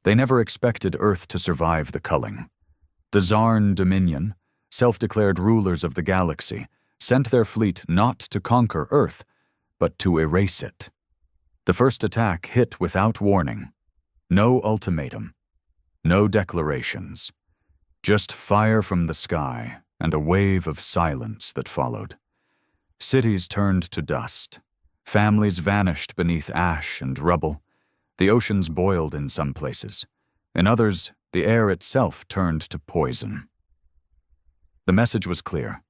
They never expected Earth to survive the culling. The Zarn Dominion, self-declared rulers of the galaxy, sent their fleet not to conquer Earth, but to erase it. The first attack hit without warning. No ultimatum. No declarations. Just fire from the sky and a wave of silence that followed. Cities turned to dust. Families vanished beneath ash and rubble. The oceans boiled in some places. In others, the air itself turned to poison. The message was clear.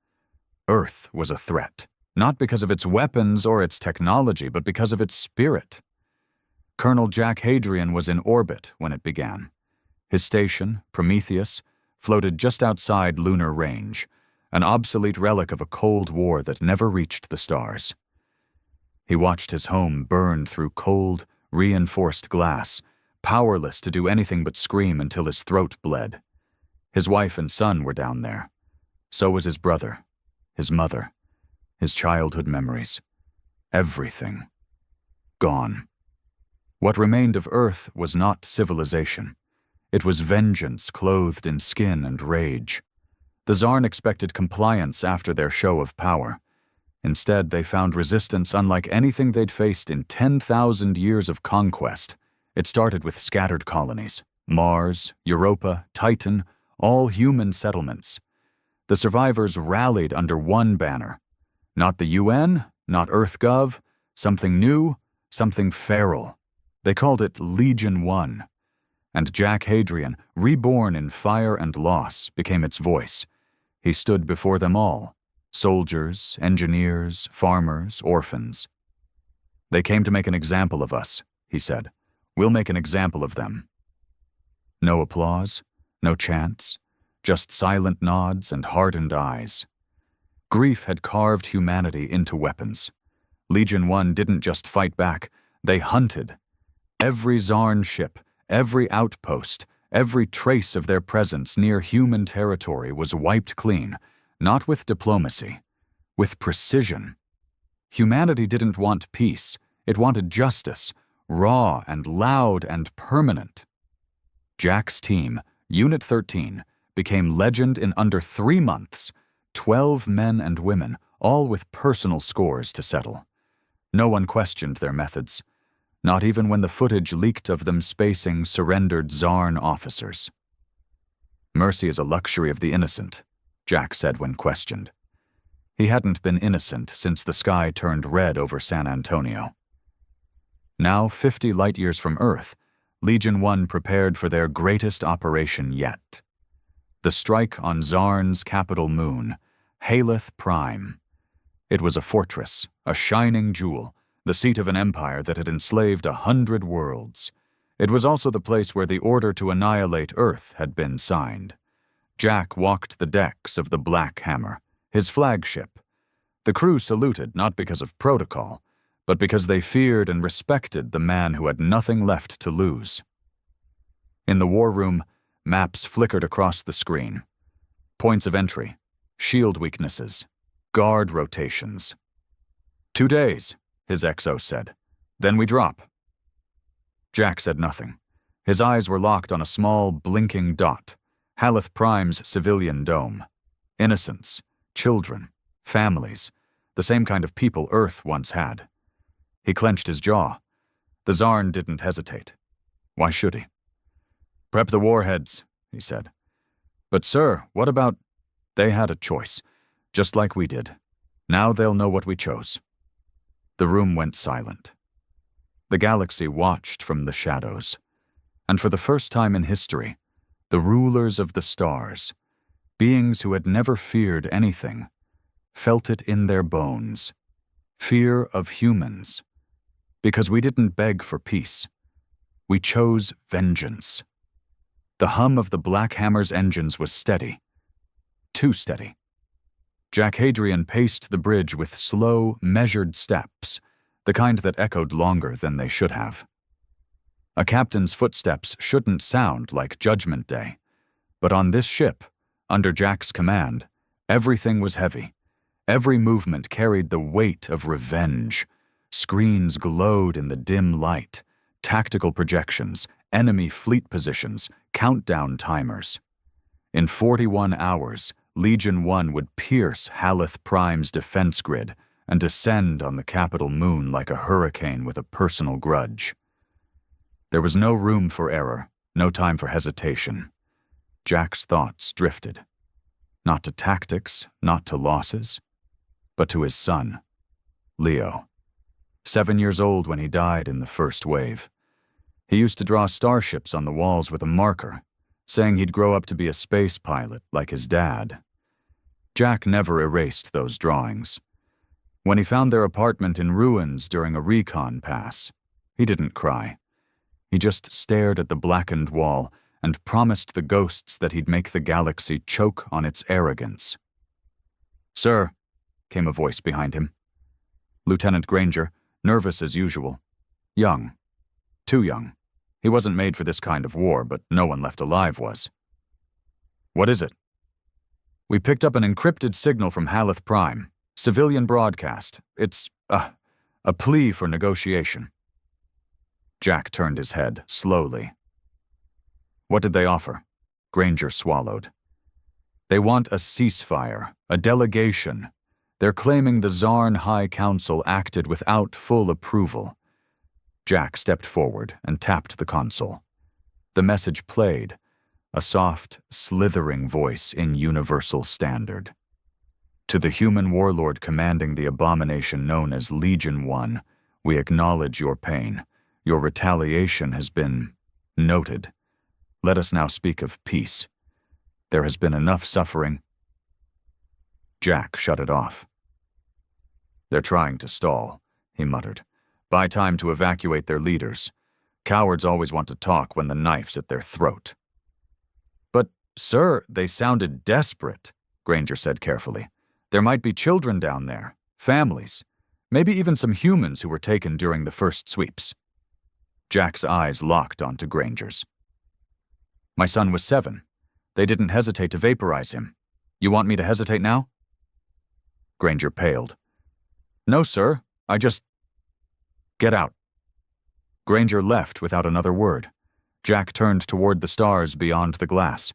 Earth was a threat, not because of its weapons or its technology, but because of its spirit. Colonel Jack Hadrian was in orbit when it began. His station, Prometheus, floated just outside lunar range, an obsolete relic of a Cold War that never reached the stars. He watched his home burn through cold, reinforced glass, powerless to do anything but scream until his throat bled. His wife and son were down there. So was his brother, his mother, his childhood memories. Everything. Gone. What remained of Earth was not civilization. It was vengeance clothed in skin and rage. The Zarn expected compliance after their show of power. Instead, they found resistance unlike anything they'd faced in 10,000 years of conquest. It started with scattered colonies. Mars, Europa, Titan, all human settlements. The survivors rallied under one banner. Not the UN, not EarthGov, something new, something feral. They called it Legion 1. And Jack Hadrian, reborn in fire and loss, became its voice. He stood before them all. Soldiers, engineers, farmers, orphans. They came to make an example of us, he said. We'll make an example of them. No applause, no chants, just silent nods and hardened eyes. Grief had carved humanity into weapons. Legion 1 didn't just fight back, they hunted. Every Zarn ship, every outpost, every trace of their presence near human territory was wiped clean, not with diplomacy, with precision. Humanity didn't want peace, it wanted justice, raw and loud and permanent. Jack's team, Unit 13, became legend in under 3 months, 12 men and women, all with personal scores to settle. No one questioned their methods, not even when the footage leaked of them spacing surrendered Zarn officers. Mercy is a luxury of the innocent, Jack said when questioned. He hadn't been innocent since the sky turned red over San Antonio. Now, 50 light-years from Earth, Legion 1 prepared for their greatest operation yet. The strike on Zarn's capital moon, Haleth Prime. It was a fortress, a shining jewel, the seat of an empire that had enslaved 100 worlds. It was also the place where the order to annihilate Earth had been signed. Jack walked the decks of the Black Hammer, his flagship. The crew saluted not because of protocol, but because they feared and respected the man who had nothing left to lose. In the war room, maps flickered across the screen. Points of entry, shield weaknesses, guard rotations. 2 days, his XO said. Then we drop. Jack said nothing. His eyes were locked on a small, blinking dot, Haleth Prime's civilian dome. Innocents, children, families, the same kind of people Earth once had. He clenched his jaw. The Zarn didn't hesitate. Why should he? Prep the warheads, he said. But sir, what about... They had a choice, just like we did. Now they'll know what we chose. The room went silent. The galaxy watched from the shadows. And for the first time in history, the rulers of the stars, beings who had never feared anything, felt it in their bones. Fear of humans. Because we didn't beg for peace. We chose vengeance. The hum of the Black Hammer's engines was steady. Too steady. Jack Hadrian paced the bridge with slow, measured steps, the kind that echoed longer than they should have. A captain's footsteps shouldn't sound like Judgment Day, but on this ship, under Jack's command, everything was heavy. Every movement carried the weight of revenge. Screens glowed in the dim light, tactical projections, enemy fleet positions, countdown timers. In 41 hours, Legion 1 would pierce Haleth Prime's defense grid and descend on the capital moon like a hurricane with a personal grudge. There was no room for error, no time for hesitation. Jack's thoughts drifted. Not to tactics, not to losses, but to his son, Leo. 7 years old when he died in the first wave. He used to draw starships on the walls with a marker, saying he'd grow up to be a space pilot like his dad. Jack never erased those drawings. When he found their apartment in ruins during a recon pass, he didn't cry. He just stared at the blackened wall and promised the ghosts that he'd make the galaxy choke on its arrogance. "Sir," came a voice behind him. Lieutenant Granger, nervous as usual. Young. Too young. He wasn't made for this kind of war, but no one left alive was. "What is it?" "We picked up an encrypted signal from Haleth Prime. Civilian broadcast. It's a plea for negotiation." Jack turned his head, slowly. "What did they offer?" Granger swallowed. "They want a ceasefire, a delegation. They're claiming the Zarn High Council acted without full approval." Jack stepped forward and tapped the console. The message played, a soft, slithering voice in universal standard. "To the human warlord commanding the abomination known as Legion 1, we acknowledge your pain. Your retaliation has been noted. Let us now speak of peace. There has been enough suffering." Jack shut it off. "They're trying to stall," he muttered. "Buy time to evacuate their leaders. Cowards always want to talk when the knife's at their throat." "But, sir, they sounded desperate," Granger said carefully. "There might be children down there, families, maybe even some humans who were taken during the first sweeps." Jack's eyes locked onto Granger's. "My son was 7. They didn't hesitate to vaporize him. You want me to hesitate now?" Granger paled. "No, sir. I just—" "Get out." Granger left without another word. Jack turned toward the stars beyond the glass.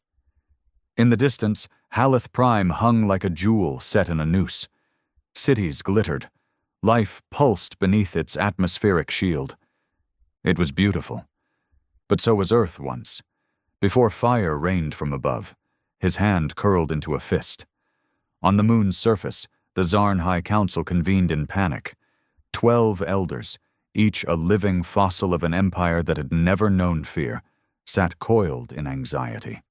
In the distance, Haleth Prime hung like a jewel set in a noose. Cities glittered. Life pulsed beneath its atmospheric shield. It was beautiful. But so was Earth once. Before fire rained from above, his hand curled into a fist. On the moon's surface, the Zarn High Council convened in panic. 12 elders, each a living fossil of an empire that had never known fear, sat coiled in anxiety.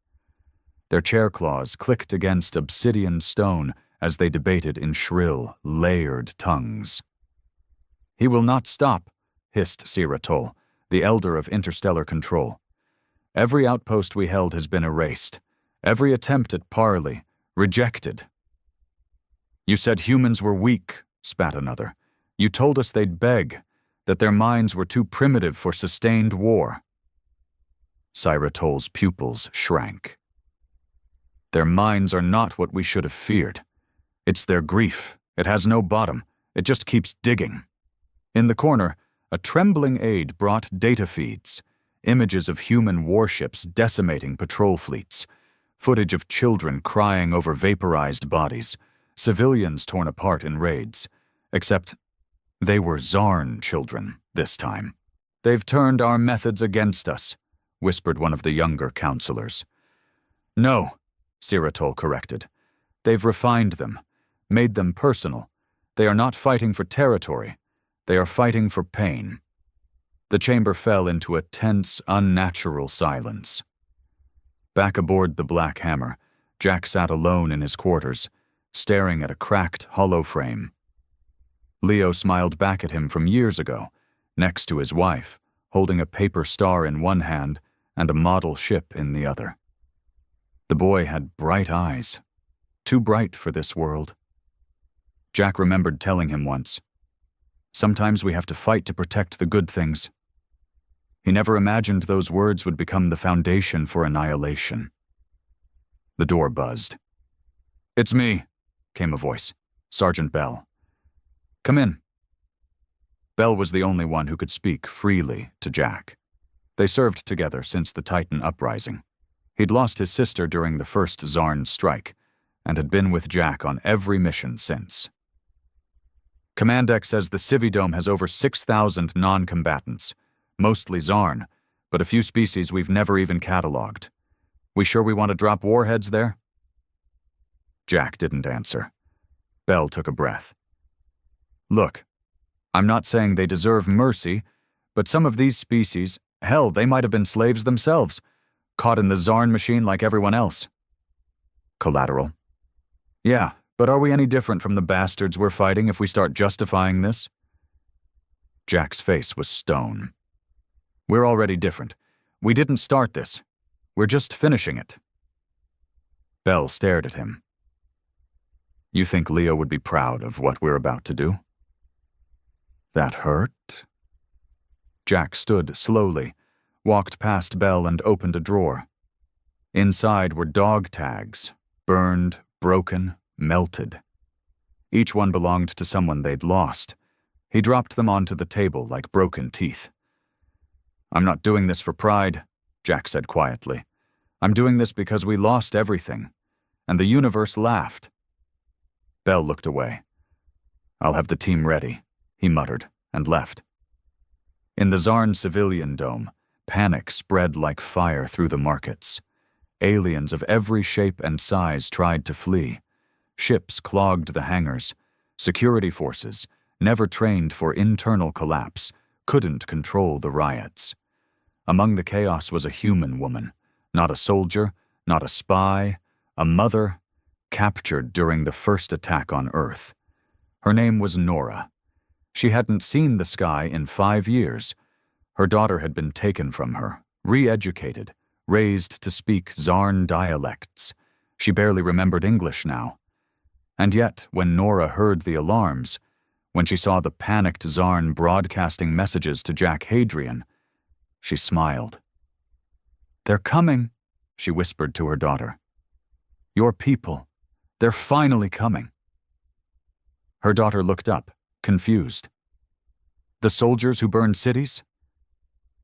Their chair claws clicked against obsidian stone as they debated in shrill, layered tongues. "He will not stop," hissed Siratol, the elder of interstellar control. "Every outpost we held has been erased. Every attempt at parley, rejected." "You said humans were weak," spat another. "You told us they'd beg, that their minds were too primitive for sustained war." Siratol's pupils shrank. "Their minds are not what we should have feared. It's their grief. It has no bottom. It just keeps digging." In the corner, a trembling aide brought data feeds, images of human warships decimating patrol fleets, footage of children crying over vaporized bodies, civilians torn apart in raids, except they were Zarn children this time. "They've turned our methods against us," whispered one of the younger counselors. "No," Siratol corrected. "They've refined them, made them personal. They are not fighting for territory. They are fighting for pain." The chamber fell into a tense, unnatural silence. Back aboard the Black Hammer, Jack sat alone in his quarters, staring at a cracked, hollow frame. Leo smiled back at him from years ago, next to his wife, holding a paper star in one hand and a model ship in the other. The boy had bright eyes, too bright for this world. Jack remembered telling him once, "Sometimes we have to fight to protect the good things." He never imagined those words would become the foundation for annihilation. The door buzzed. "It's me," came a voice. Sergeant Bell. "Come in." Bell was the only one who could speak freely to Jack. They served together since the Titan uprising. He'd lost his sister during the first Zarn strike, and had been with Jack on every mission since. Command Deck says the Cividome has over 6,000 non-combatants, mostly Zarn, but a few species we've never even cataloged. We sure we want to drop warheads there? Jack didn't answer. Bell took a breath. Look, I'm not saying they deserve mercy, but some of these species, hell, they might have been slaves themselves, caught in the Zarn machine like everyone else. Collateral. Yeah, but are we any different from the bastards we're fighting if we start justifying this? Jack's face was stone. We're already different. We didn't start this. We're just finishing it. Bell stared at him. You think Leo would be proud of what we're about to do? That hurt? Jack stood slowly, walked past Bell and opened a drawer. Inside were dog tags, burned, broken, melted. Each one belonged to someone they'd lost. He dropped them onto the table like broken teeth. I'm not doing this for pride, Jack said quietly. I'm doing this because we lost everything, and the universe laughed. Bell looked away. I'll have the team ready, he muttered, and left. In the Zarn civilian dome, panic spread like fire through the markets. Aliens of every shape and size tried to flee. Ships clogged the hangars. Security forces, never trained for internal collapse, couldn't control the riots. Among the chaos was a human woman, not a soldier, not a spy, a mother, captured during the first attack on Earth. Her name was Nora. She hadn't seen the sky in 5 years. Her daughter had been taken from her, re-educated, raised to speak Zarn dialects. She barely remembered English now. And yet, when Nora heard the alarms, when she saw the panicked Zarn broadcasting messages to Jack Hadrian, she smiled. They're coming, she whispered to her daughter. Your people, they're finally coming. Her daughter looked up, confused. The soldiers who burned cities?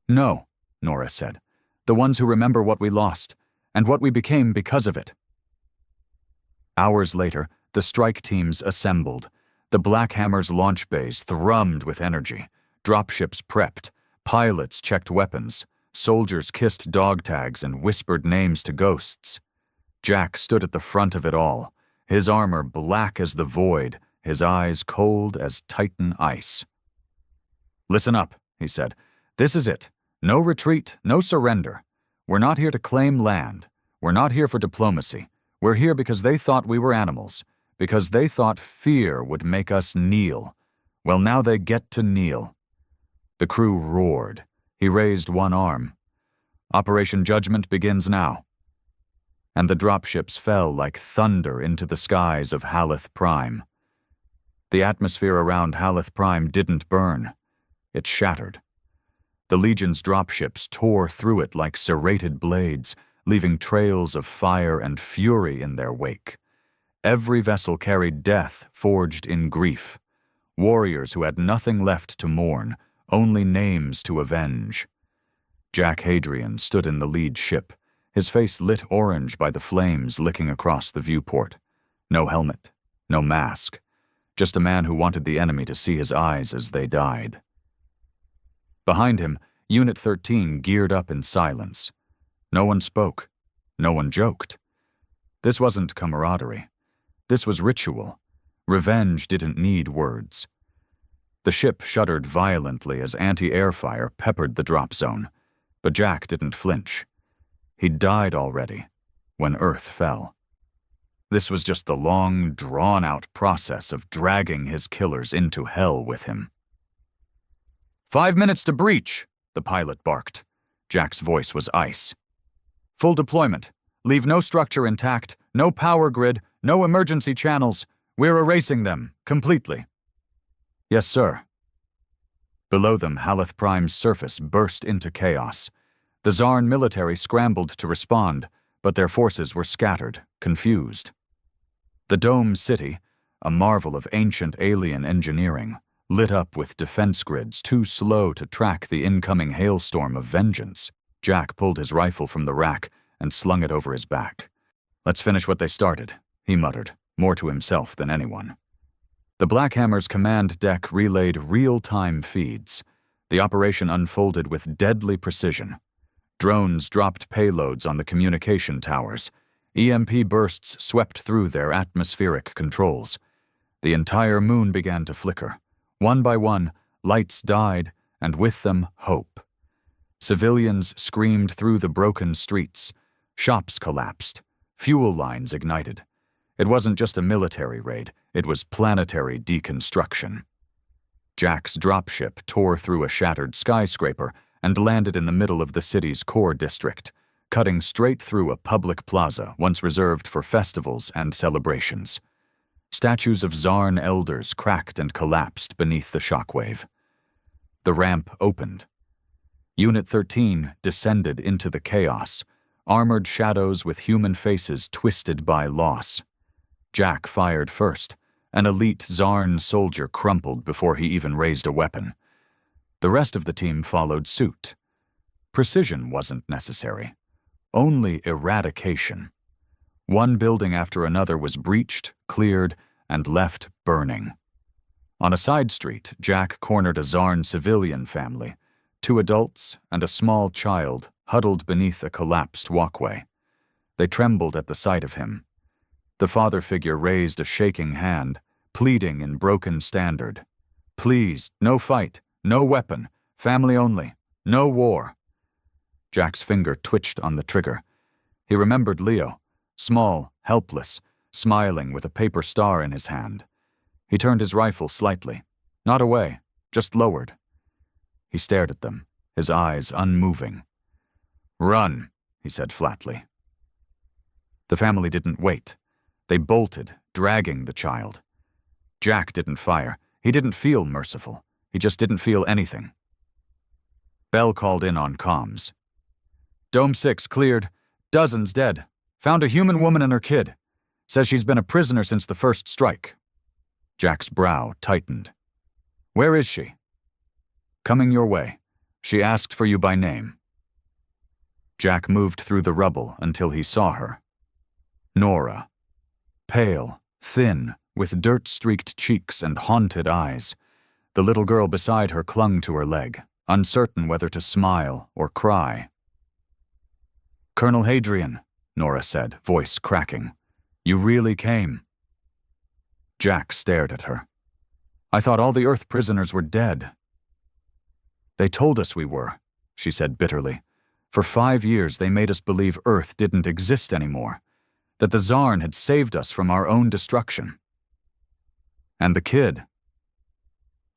No, Nora said. The ones who remember what we lost, and what we became because of it. Hours later, the strike teams assembled. The Black Hammer's launch bays thrummed with energy. Dropships prepped. Pilots checked weapons. Soldiers kissed dog tags and whispered names to ghosts. Jack stood at the front of it all, his armor black as the void, his eyes cold as Titan ice. Listen up, he said. This is it. No retreat, no surrender. We're not here to claim land. We're not here for diplomacy. We're here because they thought we were animals, because they thought fear would make us kneel. Well, now they get to kneel. The crew roared. He raised one arm. Operation Judgment begins now. And the dropships fell like thunder into the skies of Haleth Prime. The atmosphere around Haleth Prime didn't burn. It shattered. The Legion's dropships tore through it like serrated blades, leaving trails of fire and fury in their wake. Every vessel carried death forged in grief. Warriors who had nothing left to mourn, only names to avenge. Jack Hadrian stood in the lead ship, his face lit orange by the flames licking across the viewport. No helmet, no mask, just a man who wanted the enemy to see his eyes as they died. Behind him, Unit 13 geared up in silence. No one spoke. No one joked. This wasn't camaraderie. This was ritual. Revenge didn't need words. The ship shuddered violently as anti-air fire peppered the drop zone, but Jack didn't flinch. He'd died already, when Earth fell. This was just the long, drawn-out process of dragging his killers into hell with him. 5 minutes to breach, the pilot barked. Jack's voice was ice. Full deployment. Leave no structure intact, no power grid, no emergency channels. We're erasing them, completely. Yes, sir. Below them, Haleth Prime's surface burst into chaos. The Zarn military scrambled to respond, but their forces were scattered, confused. The dome city, a marvel of ancient alien engineering, lit up with defense grids too slow to track the incoming hailstorm of vengeance. Jack pulled his rifle from the rack and slung it over his back. "Let's finish what they started," he muttered, more to himself than anyone. The Black Hammer's command deck relayed real-time feeds. The operation unfolded with deadly precision. Drones dropped payloads on the communication towers. EMP bursts swept through their atmospheric controls. The entire moon began to flicker. One by one, lights died, and with them, hope. Civilians screamed through the broken streets. Shops collapsed. Fuel lines ignited. It wasn't just a military raid, it was planetary deconstruction. Jack's dropship tore through a shattered skyscraper and landed in the middle of the city's core district, cutting straight through a public plaza once reserved for festivals and celebrations. Statues of Zarn elders cracked and collapsed beneath the shockwave. The ramp opened. Unit 13 descended into the chaos, armored shadows with human faces twisted by loss. Jack fired first. An elite Zarn soldier crumpled before he even raised a weapon. The rest of the team followed suit. Precision wasn't necessary. Only eradication. One building after another was breached, cleared, and left burning. On a side street, Jack cornered a Zarn civilian family, 2 adults and a small child huddled beneath a collapsed walkway. They trembled at the sight of him. The father figure raised a shaking hand, pleading in broken standard. "Please, no fight, no weapon, family only, no war." Jack's finger twitched on the trigger. He remembered Leo, small, helpless, smiling with a paper star in his hand. He turned his rifle slightly, not away, just lowered. He stared at them, his eyes unmoving. "Run," he said flatly. The family didn't wait. They bolted, dragging the child. Jack didn't fire. He didn't feel merciful. He just didn't feel anything. Bell called in on comms. "Dome 6 cleared. Dozens dead. Found a human woman and her kid. Says she's been a prisoner since the first strike." Jack's brow tightened. "Where is she?" "Coming your way. She asked for you by name." Jack moved through the rubble until he saw her. Nora. Pale, thin, with dirt-streaked cheeks and haunted eyes. The little girl beside her clung to her leg, uncertain whether to smile or cry. "Colonel Hadrian," Nora said, voice cracking. "You really came." Jack stared at her. "I thought all the Earth prisoners were dead." "They told us we were," she said bitterly. "For 5 years they made us believe Earth didn't exist anymore, that the Zarn had saved us from our own destruction. And the kid.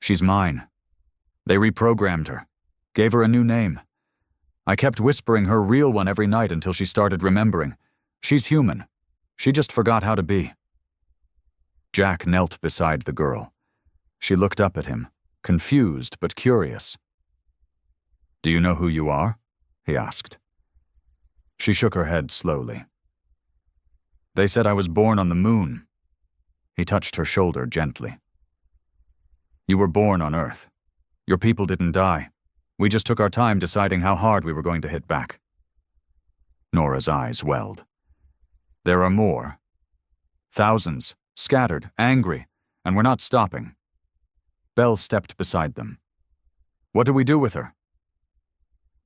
She's mine. They reprogrammed her, gave her a new name. I kept whispering her real one every night until she started remembering. She's human. She just forgot how to be." Jack knelt beside the girl. She looked up at him, confused but curious. "Do you know who you are?" he asked. She shook her head slowly. "They said I was born on the moon." He touched her shoulder gently. "You were born on Earth. Your people didn't die. We just took our time deciding how hard we were going to hit back." Nora's eyes welled. "There are more. Thousands, scattered, angry, and we're not stopping." Bell stepped beside them. "What do we do with her?"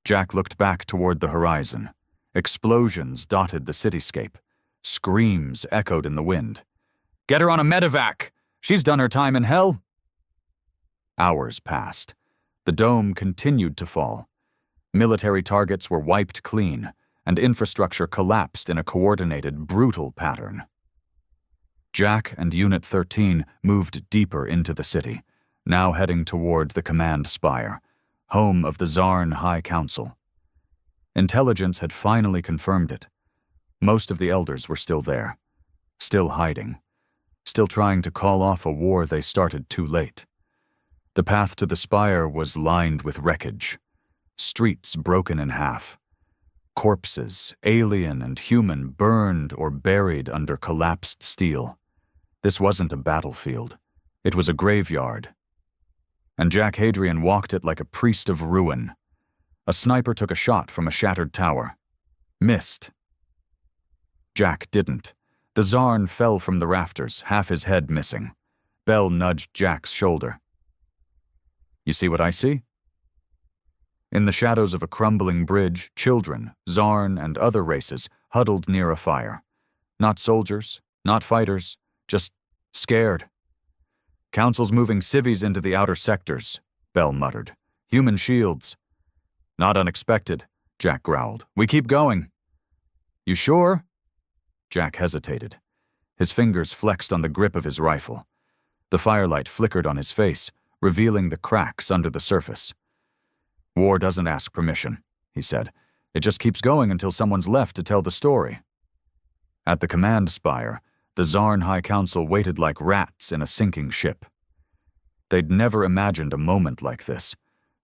Jack looked back toward the horizon. Explosions dotted the cityscape. Screams echoed in the wind. "Get her on a medevac! She's done her time in hell!" Hours passed. The dome continued to fall. Military targets were wiped clean, and infrastructure collapsed in a coordinated, brutal pattern. Jack and Unit 13 moved deeper into the city, now heading toward the command spire, home of the Zarn High Council. Intelligence had finally confirmed it. Most of the elders were still there, still hiding, still trying to call off a war they started too late. The path to the spire was lined with wreckage, streets broken in half. Corpses, alien and human, burned or buried under collapsed steel. This wasn't a battlefield. It was a graveyard. and Jack Hadrian walked it like a priest of ruin. A sniper took a shot from a shattered tower. Missed. Jack didn't. The Zarn fell from the rafters, half his head missing. Bell nudged Jack's shoulder. You see what I see? In the shadows of a crumbling bridge, children, Zarn, and other races huddled near a fire. Not soldiers, not fighters, just scared. Council's moving civvies into the outer sectors, Bell muttered. Human shields. Not unexpected, Jack growled. We keep going. You sure? Jack hesitated. His fingers flexed on the grip of his rifle. The firelight flickered on his face, revealing the cracks under the surface. War doesn't ask permission, he said. It just keeps going until someone's left to tell the story. At the command spire, the Zarn High Council waited like rats in a sinking ship. They'd never imagined a moment like this,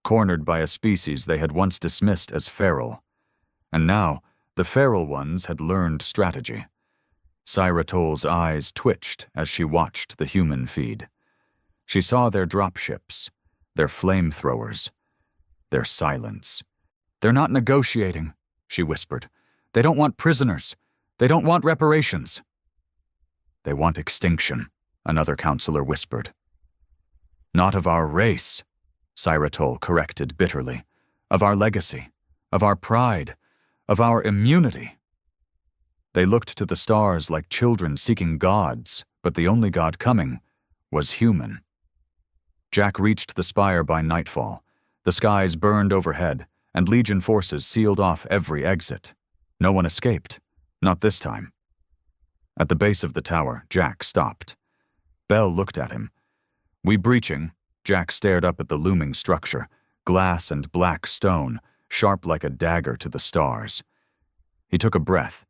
cornered by a species they had once dismissed as feral. And now, the feral ones had learned strategy. Syra Toll's eyes twitched as she watched the human feed. She saw their dropships, their flamethrowers, their silence. They're not negotiating, she whispered. They don't want prisoners. They don't want reparations. They want extinction, another counselor whispered. Not of our race, Syra Toll corrected bitterly. Of our legacy, of our pride, of our immunity. They looked to the stars like children seeking gods, but the only god coming was human. Jack reached the spire by nightfall. The skies burned overhead, and Legion forces sealed off every exit. No one escaped, not this time. At the base of the tower, Jack stopped. Bell looked at him. We breaching? Jack stared up at the looming structure, glass and black stone, sharp like a dagger to the stars. He took a breath.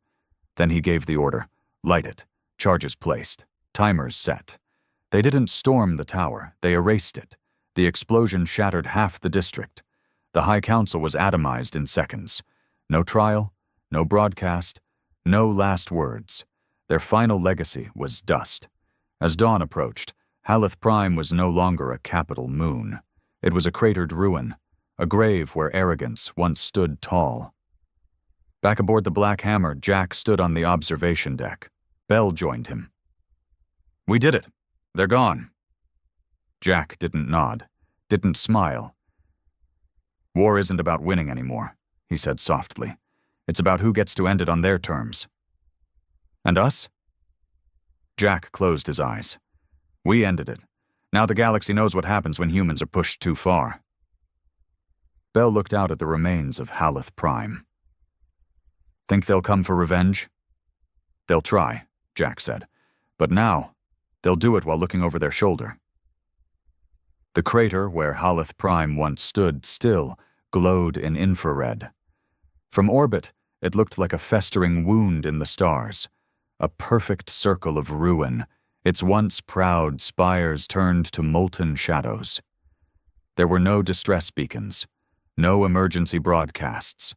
Then he gave the order. Light it. Charges placed. Timers set. They didn't storm the tower. They erased it. The explosion shattered half the district. The High Council was atomized in seconds. No trial, no broadcast, no last words. Their final legacy was dust. As dawn approached, Haleth Prime was no longer a capital moon. It was a cratered ruin, a grave where arrogance once stood tall. Back aboard the Black Hammer, Jack stood on the observation deck. Bell joined him. We did it. They're gone. Jack didn't nod, didn't smile. War isn't about winning anymore, he said softly. It's about who gets to end it on their terms. And us? Jack closed his eyes. We ended it. Now the galaxy knows what happens when humans are pushed too far. Bell looked out at the remains of Haleth Prime. Think they'll come for revenge? They'll try, Jack said. But now, they'll do it while looking over their shoulder. The crater where Haleth Prime once stood still glowed in infrared. From orbit, it looked like a festering wound in the stars, a perfect circle of ruin, its once proud spires turned to molten shadows. There were no distress beacons, no emergency broadcasts.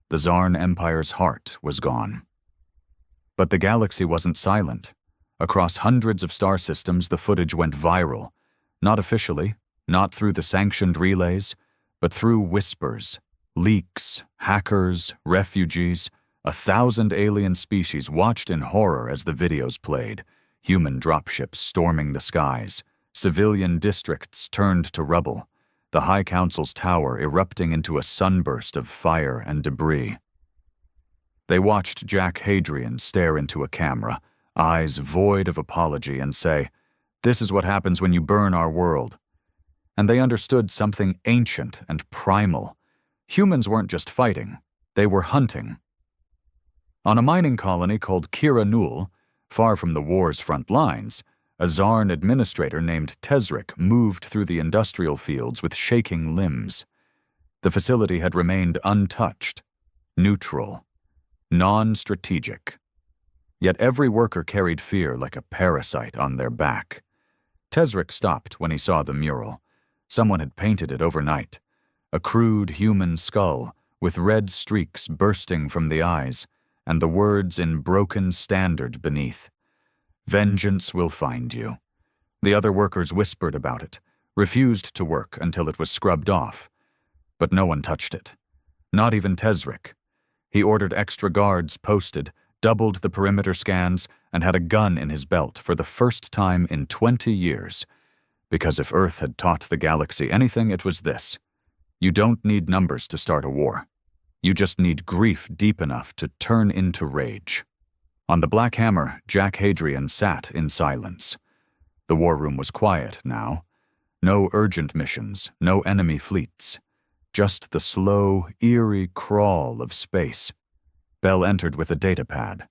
The Zarn Empire's heart was gone. But the galaxy wasn't silent. Across hundreds of star systems, the footage went viral. Not officially, not through the sanctioned relays, but through whispers, leaks, hackers, refugees. 1,000 alien species watched in horror as the videos played. Human dropships storming the skies, civilian districts turned to rubble, the High Council's tower erupting into a sunburst of fire and debris. They watched Jack Hadrian stare into a camera, eyes void of apology, and say, "This is what happens when you burn our world." And they understood something ancient and primal. Humans weren't just fighting, they were hunting. On a mining colony called Kira Nul, far from the war's front lines, a Zarn administrator named Tesric moved through the industrial fields with shaking limbs. The facility had remained untouched, neutral, non-strategic. Yet every worker carried fear like a parasite on their back. Tesric stopped when he saw the mural. Someone had painted it overnight. A crude human skull with red streaks bursting from the eyes, and the words in broken standard beneath. Vengeance will find you. The other workers whispered about it, refused to work until it was scrubbed off. But no one touched it. Not even Tesric. He ordered extra guards posted, doubled the perimeter scans, and had a gun in his belt for the first time in 20 years. Because if Earth had taught the galaxy anything, it was this. You don't need numbers to start a war. You just need grief deep enough to turn into rage. On the Black Hammer, Jack Hadrian sat in silence. The war room was quiet now. No urgent missions, no enemy fleets. Just the slow, eerie crawl of space. Bell entered with a data pad.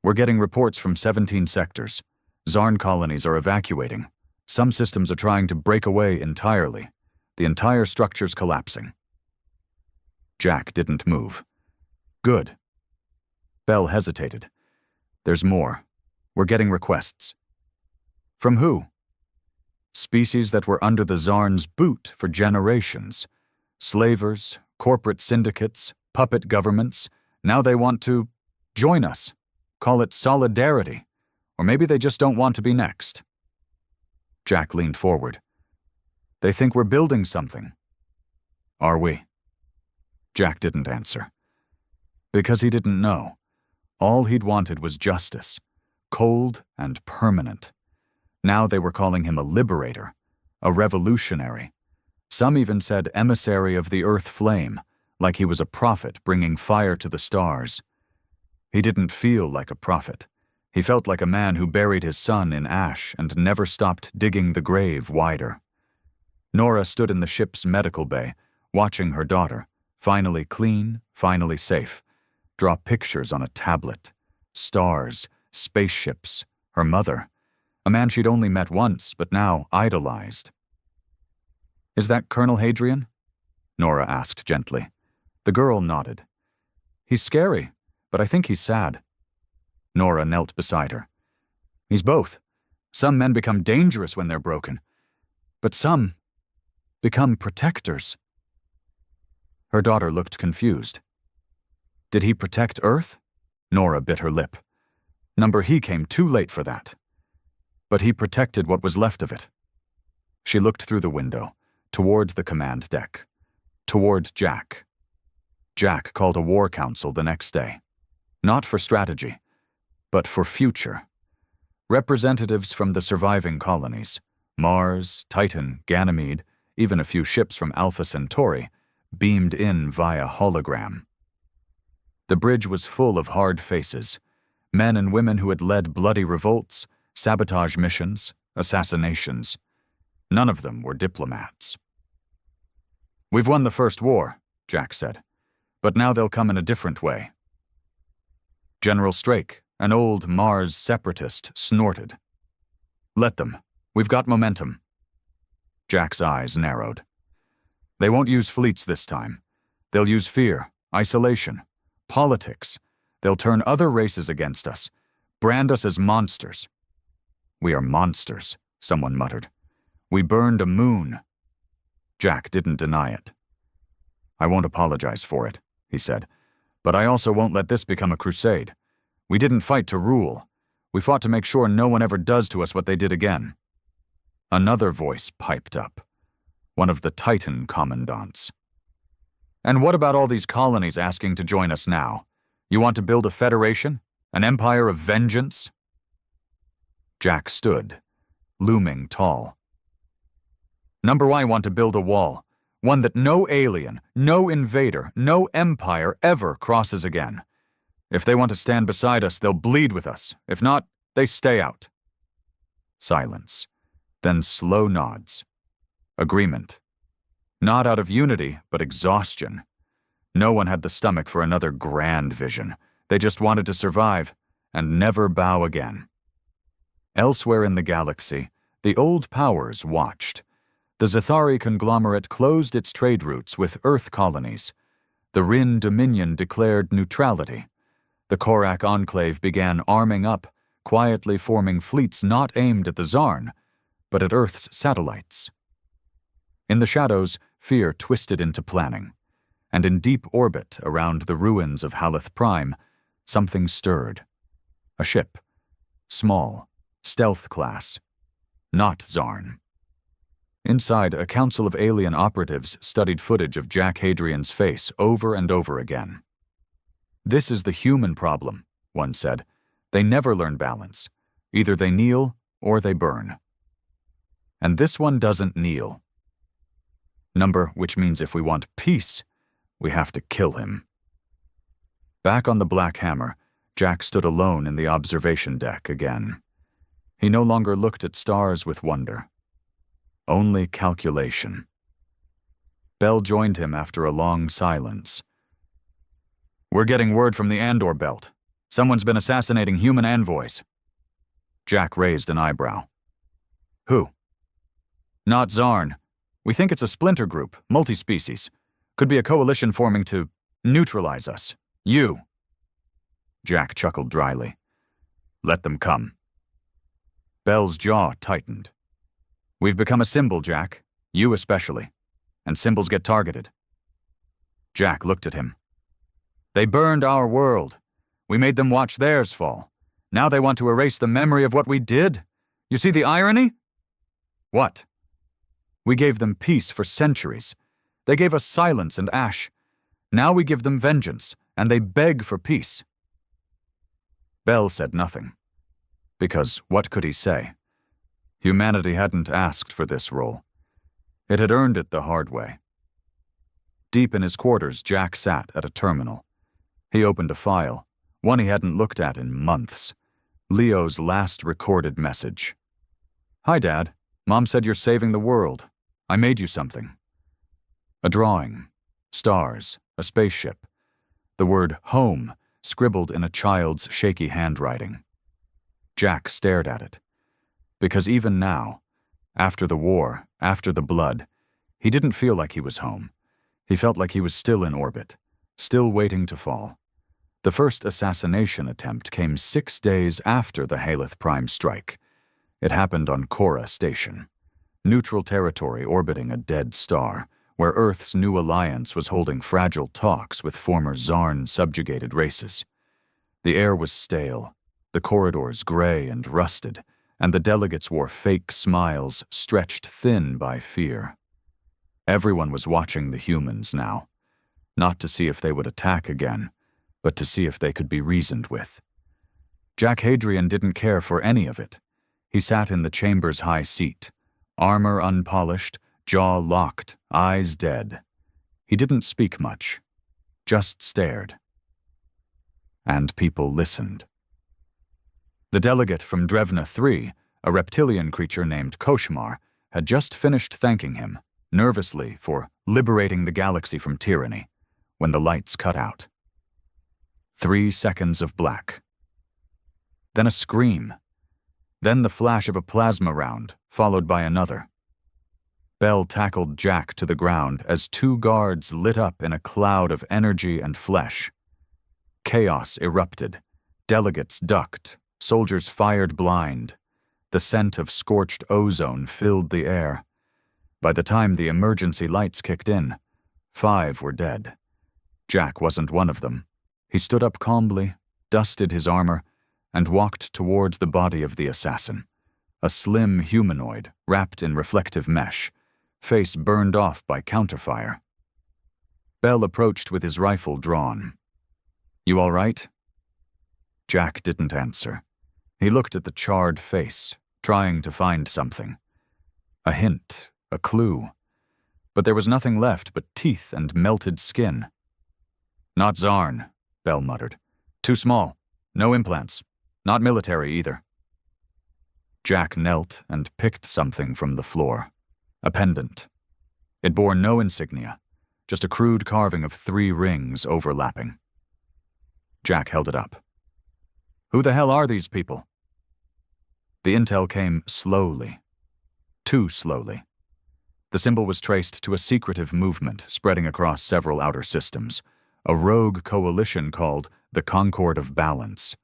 We're getting reports from 17 sectors. Zarn colonies are evacuating. Some systems are trying to break away entirely. The entire structure's collapsing. Jack didn't move. Good. Bell hesitated. There's more. We're getting requests. From who? Species that were under the Zarn's boot for generations. Slavers, corporate syndicates, puppet governments. Now they want to join us. Call it solidarity. Or maybe they just don't want to be next. Jack leaned forward. They think we're building something. Are we? Jack didn't answer. Because he didn't know. All he'd wanted was justice. Cold and permanent. Now they were calling him a liberator. A revolutionary. Some even said emissary of the earth flame, like he was a prophet bringing fire to the stars. He didn't feel like a prophet. He felt like a man who buried his son in ash and never stopped digging the grave wider. Nora stood in the ship's medical bay, watching her daughter, finally clean, finally safe, draw pictures on a tablet. Stars, spaceships, her mother, a man she'd only met once but now idolized. Is that Colonel Hadrian? Nora asked gently. The girl nodded. He's scary, but I think he's sad. Nora knelt beside her. He's both. Some men become dangerous when they're broken, but some become protectors. Her daughter looked confused. Did he protect Earth? Nora bit her lip. He came too late for that. But he protected what was left of it. She looked through the window, toward the command deck, toward Jack. Jack called a war council the next day. Not for strategy, but for future. Representatives from the surviving colonies, Mars, Titan, Ganymede, even a few ships from Alpha Centauri, beamed in via hologram. The bridge was full of hard faces, men and women who had led bloody revolts, sabotage missions, assassinations. None of them were diplomats. We've won the first war, Jack said, but now they'll come in a different way. General Strake, an old Mars separatist, snorted. Let them. We've got momentum. Jack's eyes narrowed. They won't use fleets this time. They'll use fear, isolation, politics. They'll turn other races against us, brand us as monsters. We are monsters, someone muttered. We burned a moon. Jack didn't deny it. I won't apologize for it, he said, but I also won't let this become a crusade. We didn't fight to rule. We fought to make sure no one ever does to us what they did again. Another voice piped up, one of the Titan commandants. And what about all these colonies asking to join us now? You want to build a federation? An empire of vengeance? Jack stood, looming tall. I want to build a wall, one that no alien, no invader, no empire ever crosses again. If they want to stand beside us, they'll bleed with us. If not, they stay out. Silence, then slow nods. Agreement. Not out of unity, but exhaustion. No one had the stomach for another grand vision. They just wanted to survive and never bow again. Elsewhere in the galaxy, the old powers watched. The Zathari conglomerate closed its trade routes with Earth colonies. The Rin Dominion declared neutrality. The Korak Enclave began arming up, quietly forming fleets not aimed at the Zarn, but at Earth's satellites. In the shadows, fear twisted into planning, and in deep orbit around the ruins of Haleth Prime, something stirred. A ship. Small, stealth class. Not Zarn. Inside, a council of alien operatives studied footage of Jack Hadrian's face over and over again. "This is the human problem," one said. "They never learn balance. Either they kneel or they burn. And this one doesn't kneel. Number, which means if we want peace, we have to kill him." Back on the Black Hammer, Jack stood alone in the observation deck again. He no longer looked at stars with wonder. Only calculation. Bell joined him after a long silence. "We're getting word from the Andor Belt. Someone's been assassinating human envoys." Jack raised an eyebrow. "Who?" "Not Zarn. We think it's a splinter group, multi-species. Could be a coalition forming to neutralize us. You." Jack chuckled dryly. "Let them come." Bell's jaw tightened. "We've become a symbol, Jack. You especially. And symbols get targeted." Jack looked at him. "They burned our world. We made them watch theirs fall. Now they want to erase the memory of what we did. You see the irony?" "What?" "We gave them peace for centuries. They gave us silence and ash. Now we give them vengeance, and they beg for peace." Bell said nothing. Because what could he say? Humanity hadn't asked for this role. It had earned it the hard way. Deep in his quarters, Jack sat at a terminal. He opened a file, one he hadn't looked at in months. Leo's last recorded message. "Hi, Dad. Mom said you're saving the world. I made you something." A drawing, stars, a spaceship. The word home scribbled in a child's shaky handwriting. Jack stared at it. Because even now, after the war, after the blood, he didn't feel like he was home. He felt like he was still in orbit, still waiting to fall. The first assassination attempt came 6 days after the Haleth Prime strike. It happened on Cora Station, neutral territory orbiting a dead star, where Earth's new alliance was holding fragile talks with former Zarn-subjugated races. The air was stale, the corridors gray and rusted, and the delegates wore fake smiles stretched thin by fear. Everyone was watching the humans now, not to see if they would attack again, but to see if they could be reasoned with. Jack Hadrian didn't care for any of it. He sat in the chamber's high seat, armor unpolished, jaw locked, eyes dead. He didn't speak much, just stared. And people listened. The delegate from Drevna 3, a reptilian creature named Koshmar, had just finished thanking him, nervously, for liberating the galaxy from tyranny, when the lights cut out. 3 seconds of black. Then a scream. Then the flash of a plasma round, followed by another. Bell tackled Jack to the ground as 2 guards lit up in a cloud of energy and flesh. Chaos erupted. Delegates ducked. Soldiers fired blind. The scent of scorched ozone filled the air. By the time the emergency lights kicked in, 5 were dead. Jack wasn't one of them. He stood up calmly, dusted his armor, and walked toward the body of the assassin, a slim humanoid wrapped in reflective mesh, face burned off by counterfire. Bell approached with his rifle drawn. "You all right?" Jack didn't answer. He looked at the charred face, trying to find something. A hint, a clue. But there was nothing left but teeth and melted skin. "Not Zarn," Bell muttered. "Too small. No implants. Not military either." Jack knelt and picked something from the floor. A pendant. It bore no insignia, just a crude carving of 3 rings overlapping. Jack held it up. "Who the hell are these people?" The intel came slowly. Too slowly. The symbol was traced to a secretive movement spreading across several outer systems, a rogue coalition called the Concord of Balance.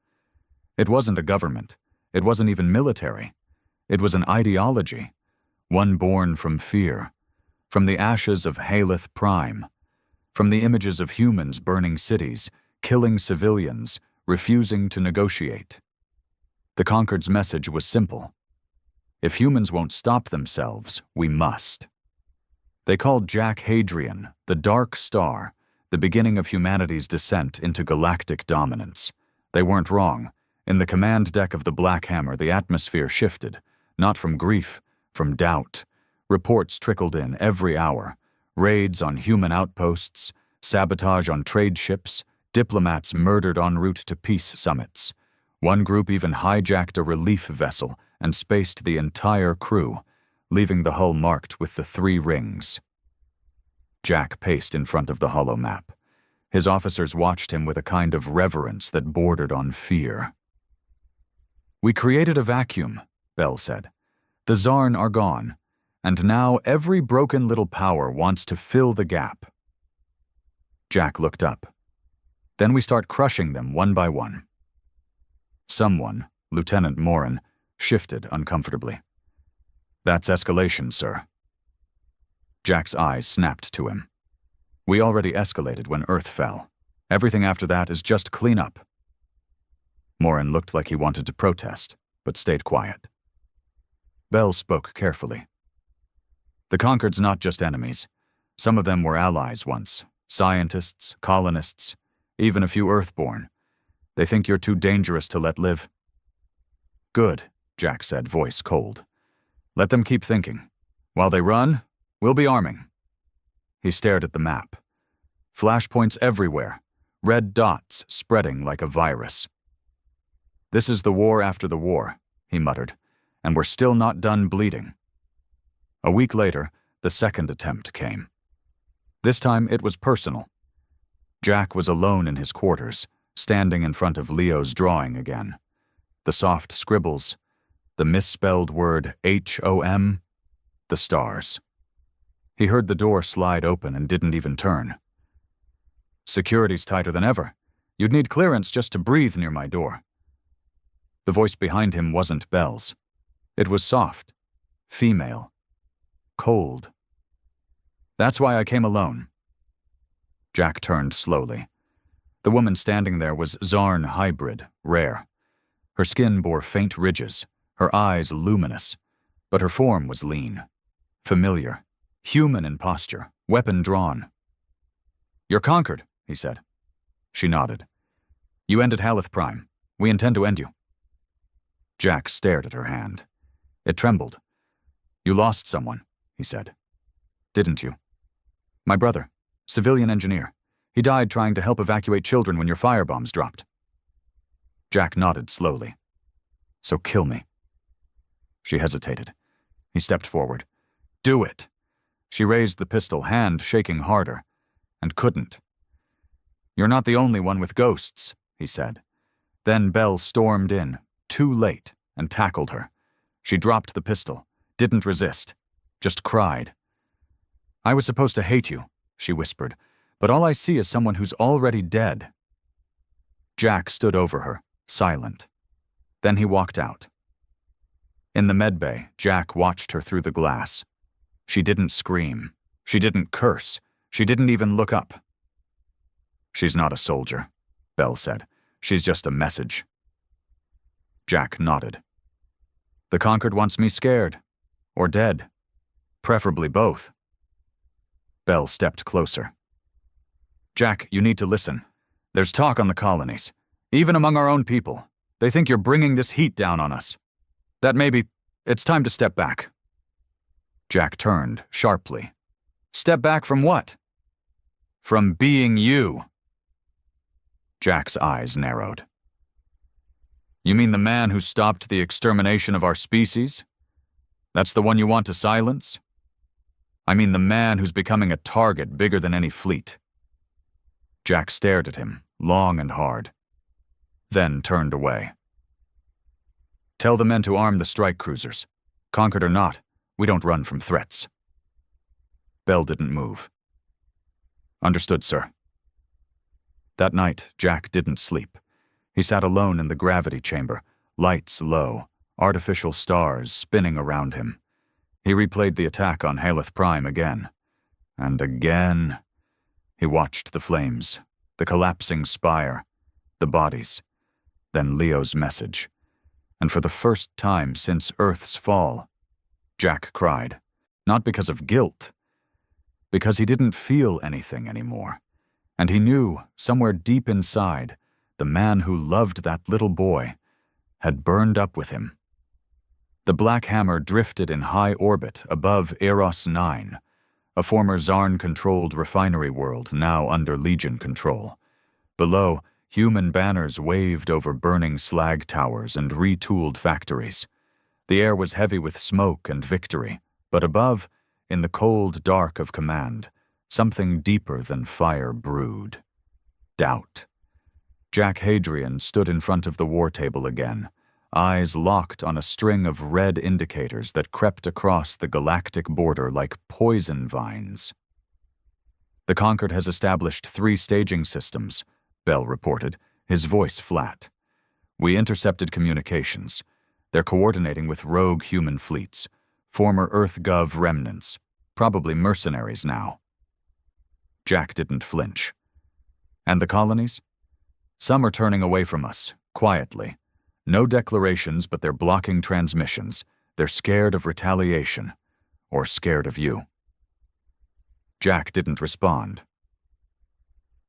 It wasn't a government. It wasn't even military. It was an ideology, one born from fear, from the ashes of Haleth Prime, from the images of humans burning cities, killing civilians, refusing to negotiate. The Concord's message was simple. If humans won't stop themselves, we must. They called Jack Hadrian the Dark Star, the beginning of humanity's descent into galactic dominance. They weren't wrong. In the command deck of the Black Hammer, the atmosphere shifted, not from grief, from doubt. Reports trickled in every hour. Raids on human outposts, sabotage on trade ships, diplomats murdered en route to peace summits. One group even hijacked a relief vessel and spaced the entire crew, leaving the hull marked with the 3 rings. Jack paced in front of the holo map. His officers watched him with a kind of reverence that bordered on fear. "We created a vacuum," Bell said. "The Zarn are gone, and now every broken little power wants to fill the gap." Jack looked up. "Then we start crushing them one by one." Someone, Lieutenant Morin, shifted uncomfortably. "That's escalation, sir." Jack's eyes snapped to him. "We already escalated when Earth fell. Everything after that is just cleanup." Morin looked like he wanted to protest, but stayed quiet. Bell spoke carefully. "The Concord's not just enemies. Some of them were allies once. Scientists, colonists, even a few Earthborn. They think you're too dangerous to let live." "Good," Jack said, voice cold. "Let them keep thinking. While they run, we'll be arming." He stared at the map. Flashpoints everywhere, red dots spreading like a virus. "This is the war after the war," he muttered, "and we're still not done bleeding." A week later, the second attempt came. This time it was personal. Jack was alone in his quarters, standing in front of Leo's drawing again. The soft scribbles, the misspelled word HOM, the stars. He heard the door slide open and didn't even turn. "Security's tighter than ever. You'd need clearance just to breathe near my door." The voice behind him wasn't Bell's. It was soft, female, cold. "That's why I came alone." Jack turned slowly. The woman standing there was Zarn hybrid, rare. Her skin bore faint ridges, her eyes luminous, but her form was lean, familiar, human in posture, weapon drawn. "You're conquered," he said. She nodded. "You ended Haleth Prime. We intend to end you." Jack stared at her hand. It trembled. "You lost someone," he said. "Didn't you?" "My brother, civilian engineer. He died trying to help evacuate children when your firebombs dropped." Jack nodded slowly. "So kill me." She hesitated. He stepped forward. "Do it." She raised the pistol, hand shaking harder, and couldn't. "You're not the only one with ghosts," he said. Then Bell stormed in, too late, and tackled her. She dropped the pistol, didn't resist, just cried. "I was supposed to hate you," she whispered, "but all I see is someone who's already dead." Jack stood over her, silent. Then he walked out. In the medbay, Jack watched her through the glass. She didn't scream. She didn't curse. She didn't even look up. "She's not a soldier," Bell said. "She's just a message." Jack nodded. "The Conquered wants me scared. Or dead. Preferably both." Bell stepped closer. "Jack, you need to listen. There's talk on the colonies. Even among our own people. They think you're bringing this heat down on us. That maybe it's time to step back." Jack turned sharply. "Step back from what?" "From being you." Jack's eyes narrowed. "You mean the man who stopped the extermination of our species? That's the one you want to silence?" "I mean the man who's becoming a target bigger than any fleet." Jack stared at him, long and hard, then turned away. "Tell the men to arm the strike cruisers. Conquered or not, we don't run from threats." Bell didn't move. "Understood, sir." That night, Jack didn't sleep. He sat alone in the gravity chamber, lights low, artificial stars spinning around him. He replayed the attack on Haleth Prime again. And again. He watched the flames, the collapsing spire, the bodies, then Leo's message. And for the first time since Earth's fall, Jack cried. Not because of guilt. Because he didn't feel anything anymore. And he knew, somewhere deep inside, the man who loved that little boy had burned up with him. The Black Hammer drifted in high orbit above Eros 9, a former Zarn-controlled refinery world now under Legion control. Below, human banners waved over burning slag towers and retooled factories. The air was heavy with smoke and victory, but above, in the cold dark of command, something deeper than fire brewed. Doubt. Jack Hadrian stood in front of the war table again, eyes locked on a string of red indicators that crept across the galactic border like poison vines. The Conquered has established 3 staging systems, Bell reported, his voice flat. We intercepted communications. They're coordinating with rogue human fleets, former EarthGov remnants, probably mercenaries now. Jack didn't flinch. And the colonies? Some are turning away from us, quietly. No declarations, but they're blocking transmissions. They're scared of retaliation, or scared of you. Jack didn't respond.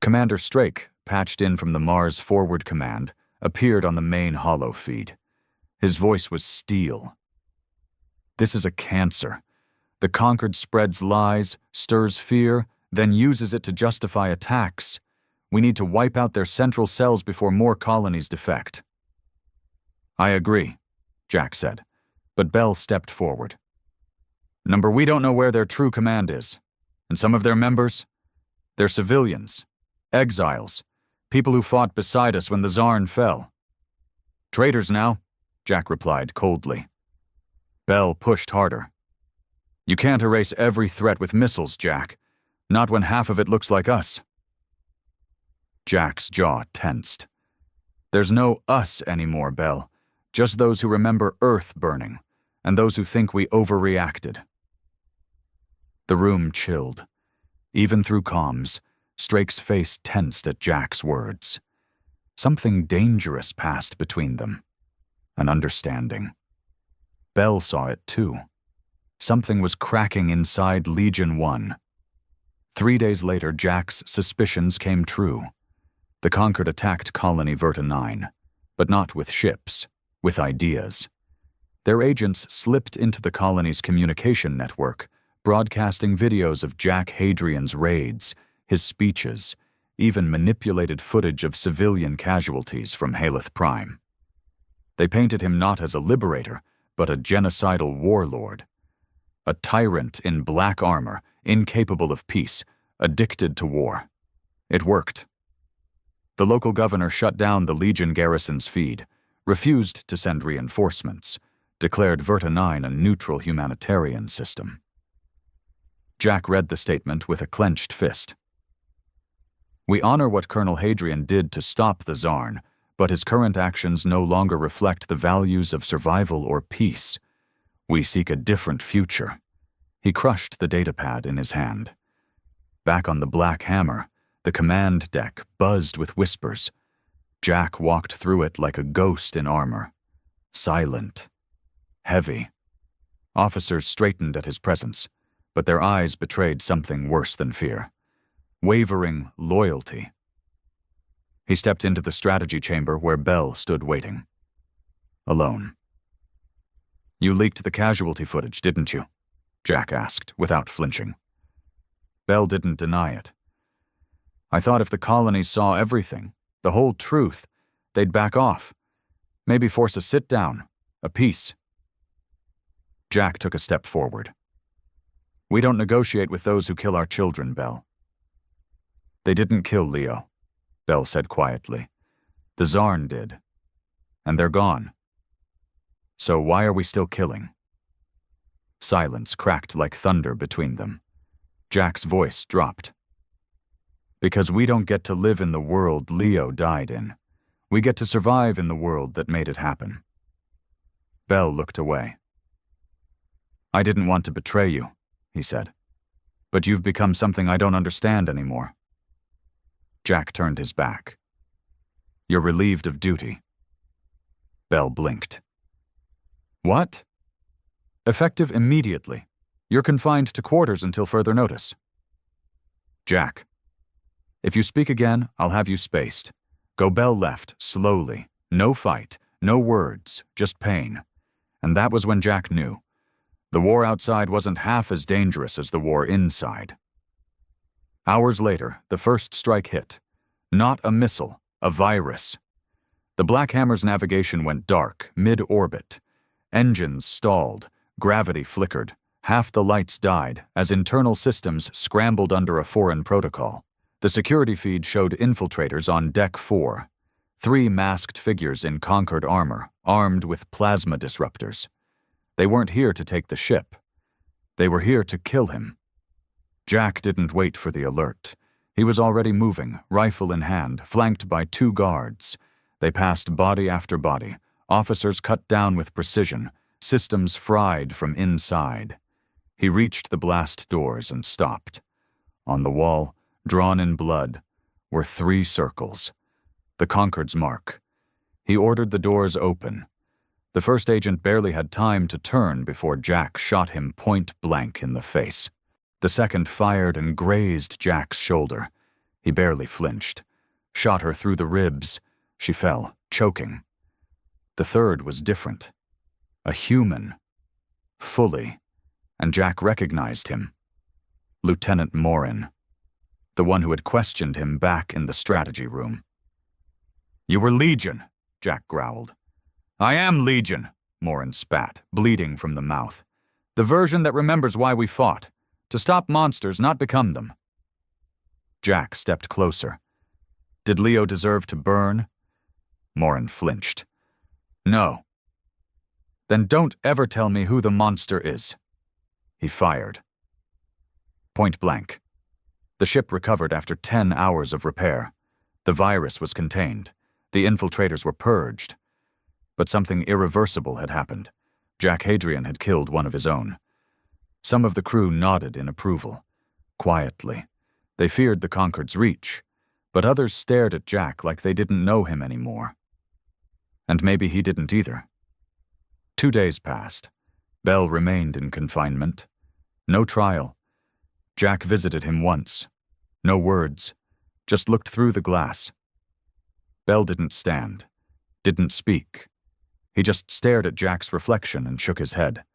Commander Strake, patched in from the Mars Forward Command, appeared on the main holo feed. His voice was steel. This is a cancer. The Conquered spreads lies, stirs fear, then uses it to justify attacks. We need to wipe out their central cells before more colonies defect. I agree, Jack said, but Bell stepped forward. Number, we don't know where their true command is. And some of their members? They're civilians, exiles, people who fought beside us when the Zarn fell. Traitors now, Jack replied coldly. Bell pushed harder. You can't erase every threat with missiles, Jack. Not when half of it looks like us. Jack's jaw tensed. There's no us anymore, Bell. Just those who remember Earth burning, and those who think we overreacted. The room chilled. Even through comms, Strake's face tensed at Jack's words. Something dangerous passed between them. An understanding. Bell saw it too. Something was cracking inside Legion 1. 3 days later, Jack's suspicions came true. The Conquered attacked Colony Verta 9, but not with ships, with ideas. Their agents slipped into the colony's communication network, broadcasting videos of Jack Hadrian's raids, his speeches, even manipulated footage of civilian casualties from Haleth Prime. They painted him not as a liberator, but a genocidal warlord. A tyrant in black armor, incapable of peace, addicted to war. It worked. The local governor shut down the Legion garrison's feed, refused to send reinforcements, declared Verta 9 a neutral humanitarian system. Jack read the statement with a clenched fist. We honor what Colonel Hadrian did to stop the Zarn, but his current actions no longer reflect the values of survival or peace. We seek a different future. He crushed the datapad in his hand. Back on the Black Hammer, the command deck buzzed with whispers. Jack walked through it like a ghost in armor. Silent. Heavy. Officers straightened at his presence, but their eyes betrayed something worse than fear. Wavering loyalty. He stepped into the strategy chamber where Bell stood waiting. Alone. You leaked the casualty footage, didn't you? Jack asked, without flinching. Bell didn't deny it. I thought if the colonies saw everything, the whole truth, they'd back off. Maybe force a sit-down, a peace. Jack took a step forward. We don't negotiate with those who kill our children, Bell. They didn't kill Leo, Bell said quietly. The Zarn did. And they're gone. So why are we still killing? Silence cracked like thunder between them. Jack's voice dropped. Because we don't get to live in the world Leo died in. We get to survive in the world that made it happen. Bell looked away. I didn't want to betray you, he said. But you've become something I don't understand anymore. Jack turned his back. You're relieved of duty. Bell blinked. What? Effective immediately. You're confined to quarters until further notice. Jack. If you speak again, I'll have you spaced. Go bell left, slowly. No fight, no words, just pain. And that was when Jack knew. The war outside wasn't half as dangerous as the war inside. Hours later, the first strike hit. Not a missile, a virus. The Black Hammer's navigation went dark, mid-orbit. Engines stalled, gravity flickered. Half the lights died as internal systems scrambled under a foreign protocol. The security feed showed infiltrators on Deck 4. 3 masked figures in Concord armor, armed with plasma disruptors. They weren't here to take the ship. They were here to kill him. Jack didn't wait for the alert. He was already moving, rifle in hand, flanked by 2 guards. They passed body after body, officers cut down with precision, systems fried from inside. He reached the blast doors and stopped. On the wall, drawn in blood, were 3 circles. The Concord's mark. He ordered the doors open. The first agent barely had time to turn before Jack shot him point blank in the face. The second fired and grazed Jack's shoulder. He barely flinched. Shot her through the ribs. She fell, choking. The third was different. A human. Fully. And Jack recognized him. Lieutenant Morin. The one who had questioned him back in the strategy room. "You were Legion," Jack growled. "I am Legion," Morin spat, bleeding from the mouth. "The version that remembers why we fought. To stop monsters, not become them." Jack stepped closer. Did Leo deserve to burn? Morin flinched. "No." "Then don't ever tell me who the monster is." He fired. Point blank. The ship recovered after 10 hours of repair. The virus was contained. The infiltrators were purged. But something irreversible had happened. Jack Hadrian had killed one of his own. Some of the crew nodded in approval. Quietly. They feared the Concord's reach, but others stared at Jack like they didn't know him anymore. And maybe he didn't either. 2 days passed. Bell remained in confinement. No trial. Jack visited him once. No words. Just looked through the glass. Bell didn't stand. Didn't speak. He just stared at Jack's reflection and shook his head.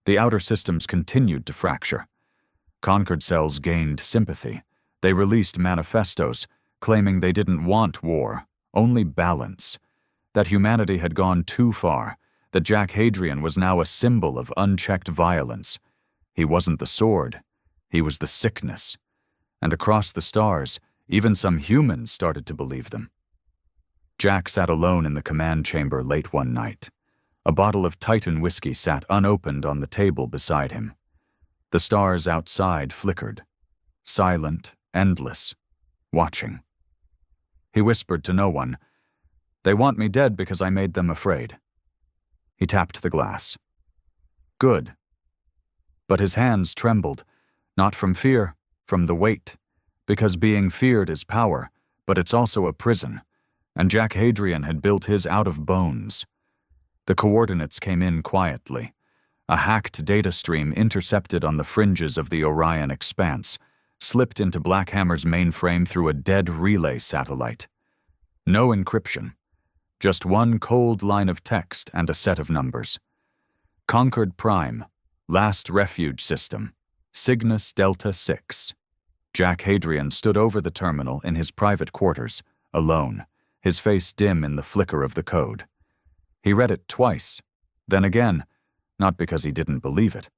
The outer systems continued to fracture. Concord cells gained sympathy. They released manifestos, claiming they didn't want war, only balance. That humanity had gone too far, that Jack Hadrian was now a symbol of unchecked violence. He wasn't the sword, he was the sickness. And across the stars, even some humans started to believe them. Jack sat alone in the command chamber late one night. A bottle of Titan whiskey sat unopened on the table beside him. The stars outside flickered. Silent, endless, watching. He whispered to no one, "They want me dead because I made them afraid." He tapped the glass. Good. But his hands trembled, not from fear, from the weight, because being feared is power, but it's also a prison, and Jack Hadrian had built his out of bones. The coordinates came in quietly. A hacked data stream intercepted on the fringes of the Orion expanse, slipped into Black Hammer's mainframe through a dead relay satellite. No encryption. Just one cold line of text and a set of numbers. Concord Prime, Last Refuge System, Cygnus Delta 6. Jack Hadrian stood over the terminal in his private quarters, alone, his face dim in the flicker of the code. He read it twice, then again, not because he didn't believe it,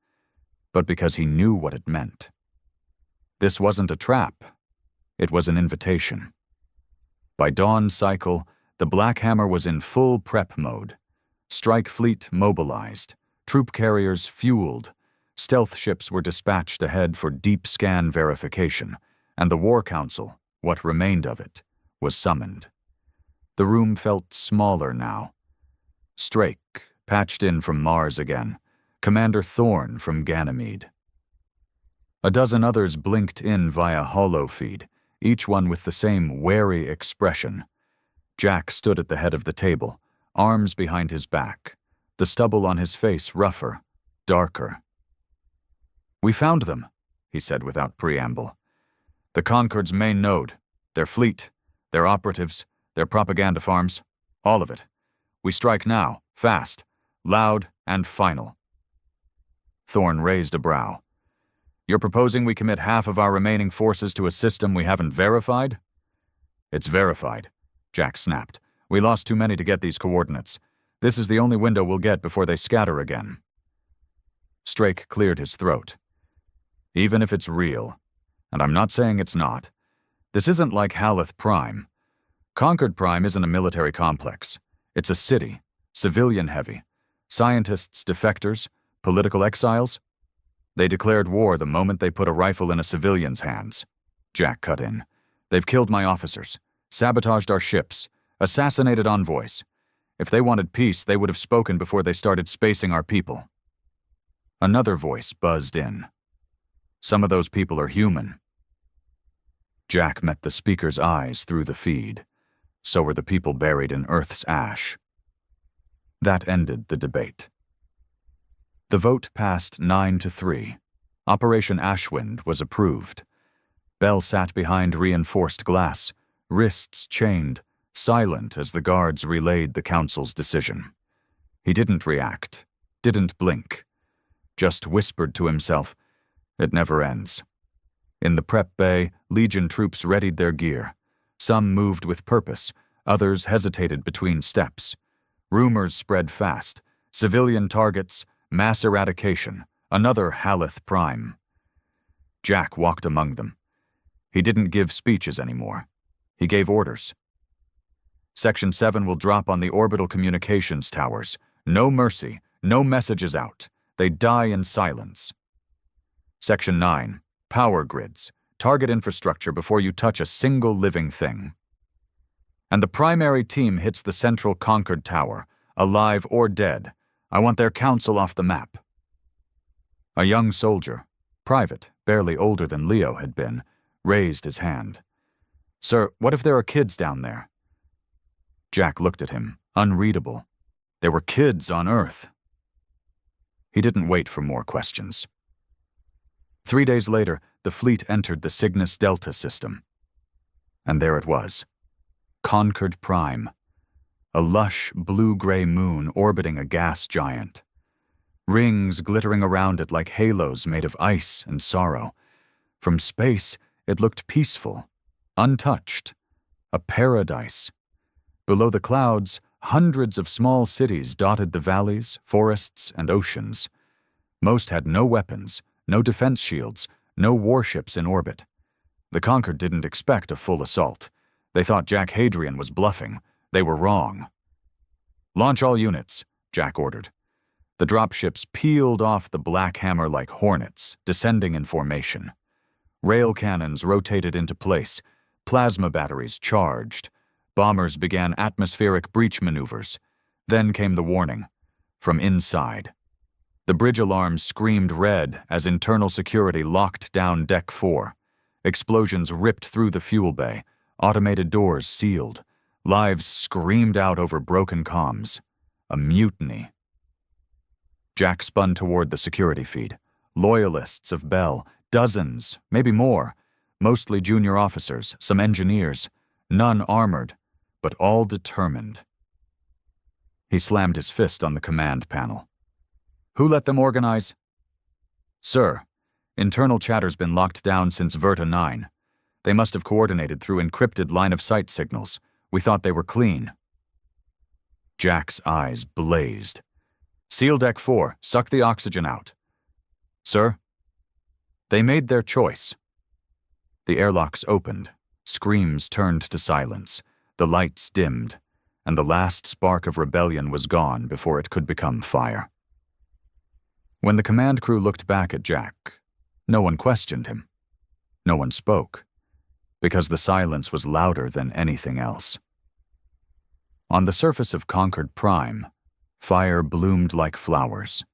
but because he knew what it meant. This wasn't a trap. It was an invitation. By dawn cycle, the Black Hammer was in full prep mode. Strike fleet mobilized, troop carriers fueled, stealth ships were dispatched ahead for deep scan verification, and the War Council, what remained of it, was summoned. The room felt smaller now. Strake, patched in from Mars again, Commander Thorne from Ganymede. A dozen others blinked in via holofeed, each one with the same wary expression. Jack stood at the head of the table, arms behind his back, the stubble on his face rougher, darker. "We found them," he said without preamble. "The Concord's main node, their fleet, their operatives, their propaganda farms, all of it. We strike now, fast, loud, and final." Thorne raised a brow. "You're proposing we commit half of our remaining forces to a system we haven't verified?" "It's verified," Jack snapped. "We lost too many to get these coordinates. This is the only window we'll get before they scatter again." Strake cleared his throat. "Even if it's real, and I'm not saying it's not, this isn't like Haleth Prime. Concord Prime isn't a military complex. It's a city, civilian-heavy. Scientists, defectors, political exiles. They declared war the moment they put a rifle in a civilian's hands." Jack cut in. "They've killed my officers, sabotaged our ships, assassinated envoys. If they wanted peace, they would have spoken before they started spacing our people." Another voice buzzed in. "Some of those people are human." Jack met the speaker's eyes through the feed. So were the people buried in Earth's ash. That ended the debate. The vote passed 9-3. Operation Ashwind was approved. Bell sat behind reinforced glass, wrists chained, silent as the guards relayed the council's decision. He didn't react, didn't blink, just whispered to himself, "It never ends." In the prep bay, Legion troops readied their gear. Some moved with purpose, others hesitated between steps. Rumors spread fast. Civilian targets, mass eradication, another Haleth Prime. Jack walked among them. He didn't give speeches anymore. He gave orders. Section 7 will drop on the orbital communications towers. No mercy, no messages out. They die in silence. Section 9, power grids. Target infrastructure before you touch a single living thing. And the primary team hits the central Concord Tower, alive or dead. I want their council off the map. A young soldier, private, barely older than Leo had been, raised his hand. "Sir, what if there are kids down there?" Jack looked at him, unreadable. There were kids on Earth. He didn't wait for more questions. 3 days later, the fleet entered the Cygnus Delta system. And there it was. Concord Prime. A lush, blue-gray moon orbiting a gas giant. Rings glittering around it like halos made of ice and sorrow. From space, it looked peaceful, untouched. A paradise. Below the clouds, hundreds of small cities dotted the valleys, forests, and oceans. Most had no weapons, no defense shields, no warships in orbit. The Concord didn't expect a full assault. They thought Jack Hadrian was bluffing. They were wrong. "Launch all units," Jack ordered. The dropships peeled off the black hammer like hornets, descending in formation. Rail cannons rotated into place. Plasma batteries charged. Bombers began atmospheric breach maneuvers. Then came the warning. From inside. The bridge alarms screamed red as internal security locked down Deck 4. Explosions ripped through the fuel bay. Automated doors sealed. Lives screamed out over broken comms. A mutiny. Jack spun toward the security feed. Loyalists of Bell, dozens, maybe more. Mostly junior officers, some engineers. None armored, but all determined. He slammed his fist on the command panel. "Who let them organize?" "Sir, internal chatter's been locked down since Verta 9. They must have coordinated through encrypted line-of-sight signals. We thought they were clean." Jack's eyes blazed. "Seal Deck 4, suck the oxygen out." "Sir?" They made their choice. The airlocks opened. Screams turned to silence. The lights dimmed, and the last spark of rebellion was gone before it could become fire. When the command crew looked back at Jack, no one questioned him. No one spoke, because the silence was louder than anything else. On the surface of Concord Prime, fire bloomed like flowers.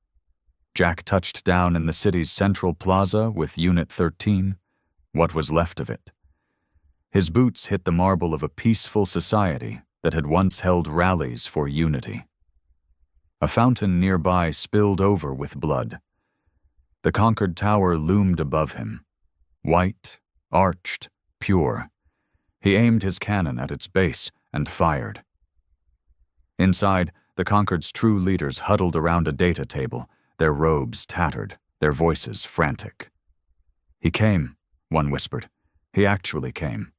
Jack touched down in the city's central plaza with Unit 13, what was left of it. His boots hit the marble of a peaceful society that had once held rallies for unity. A fountain nearby spilled over with blood. The conquered tower loomed above him, white, arched, pure. He aimed his cannon at its base and fired. Inside, the Conquered's true leaders huddled around a data table, their robes tattered, their voices frantic. "He came," one whispered. "He actually came.